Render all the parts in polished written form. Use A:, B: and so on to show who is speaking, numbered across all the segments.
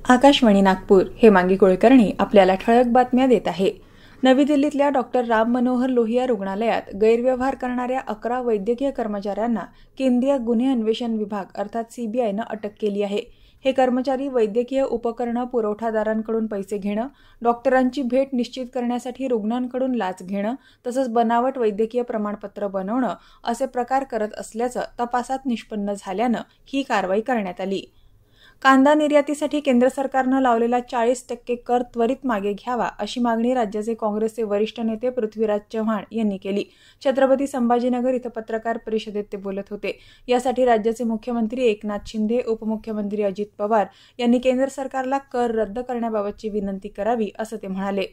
A: आकाशवाणी नागपूर हे मांगी कुलकर्णी आपल्याला ठळक बातम्या देत आहे। नवी दिल्लीतल्या डॉक्टर राम मनोहर लोहिया रुग्णालयात गैरव्यवहार करणाऱ्या 11 वैद्यकीय कर्मचाऱ्यांना केंद्रीय गुन्हे अन्वेषण विभाग अर्थात सीबीआयनं अटक केली आहे। हे कर्मचारी वैद्यकीय उपकरणं पुरवठादारांकडून पैसे घेणं, डॉक्टरांची भेट निश्चित करण्यासाठी रुग्णांकडून लाच घेणं, तसंच बनावट वैद्यकीय प्रमाणपत्र बनवणं असे प्रकार करत असल्याचं तपासात निष्पन्न झाल्यानं ही कारवाई करण्यात आली। कांदा निर्यातीसाठी केंद्र सरकारनं लावलेला 40% कर त्वरित मागे घ्यावा अशी मागणी राज्याचे काँग्रेसचे वरिष्ठ नेते पृथ्वीराज चव्हाण यांनी केली। छत्रपती संभाजीनगर इथं पत्रकार परिषदेत ते बोलत होते। यासाठी राज्याचे मुख्यमंत्री एकनाथ शिंदे, उपमुख्यमंत्री अजित पवार यांनी केंद्र सरकारला कर रद्द करण्याबाबतची विनंती करावी असं ते म्हणाले।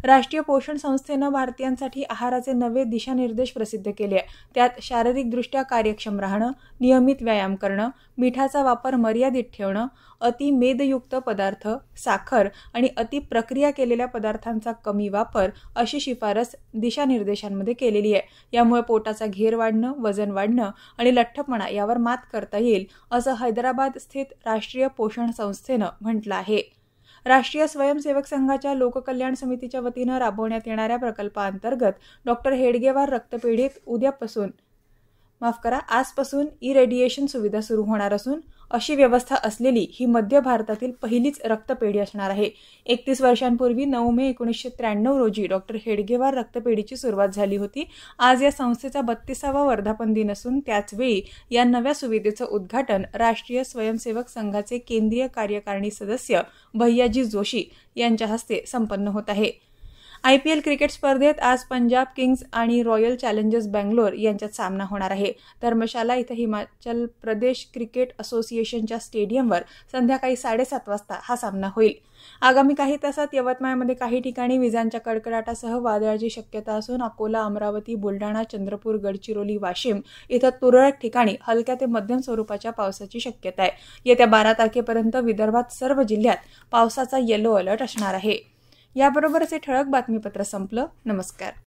A: राष्ट्रीय पोषण संस्थेनं भारतीयांसाठी आहाराचे नवे दिशानिर्देश प्रसिद्ध केले आहे। त्यात शारीरिकदृष्ट्या कार्यक्षम राहणं, नियमित व्यायाम करणं, मिठाचा वापर मर्यादित ठेवणं, अति मेदयुक्त पदार्थ, साखर आणि अति प्रक्रिया केलेल्या पदार्थांचा कमी वापर अशी शिफारस दिशानिर्देशांमध्ये केलेली आहे। यामुळे पोटाचा घेर वाढणं, वजन वाढणं आणि लठ्ठपणा यावर मात करता येईल असं हैदराबाद स्थित राष्ट्रीय पोषण संस्थेनं म्हटलं आहे। राष्ट्रीय स्वयंसेवक संघाच्या लोककल्याण समितीच्या वतीनं राबवण्यात येणाऱ्या प्रकल्पाअंतर्गत डॉक्टर हेडगेवार रक्तपेढीत आजपासून इरेडिएशन सुविधा सुरू होणार असून अशी व्यवस्था असलेली ही मध्य भारतातील पहिलीच रक्तपेढी असणार आहे। 31 वर्षांपूर्वी 9 मे 1993 रोजी डॉक्टर हेडगेवार रक्तपेढीची सुरुवात झाली होती। आज या संस्थेचा 32वा वर्धापन दिन असून त्याचवेळी या नव्या सुविधेचं उद्घाटन राष्ट्रीय स्वयंसेवक संघाचे केंद्रीय कार्यकारिणी सदस्य भैयाजी जोशी यांच्या हस्ते संपन्न होत आहे। IPL क्रिकेट स्पर्धेत आज पंजाब किंग्स आणि रॉयल चॅलेंजर्स बंगलोर यांच्यात सामना होणार आहे। धर्मशाला इथं हिमाचल प्रदेश क्रिकेट असोसिएशनच्या स्टेडियमवर संध्याकाळी 7:30 वाजता हा सामना होईल। आगामी काही तासात यवतमाळमध्ये काही ठिकाणी विजांच्या कडकडाटासह वादळाची शक्यता असून अकोला, अमरावती, बुलढाणा, चंद्रपूर, गडचिरोली, वाशिम इथं तुरळक ठिकाणी हलक्या ते मध्यम स्वरूपाच्या पावसाची शक्यता आहे। येत्या 12 तारखेपर्यंत विदर्भात सर्व जिल्ह्यात पावसाचा येलो अलर्ट असणार आहे। याबरोबरच हे ठळक बातमीपत्र संपलं। नमस्कार।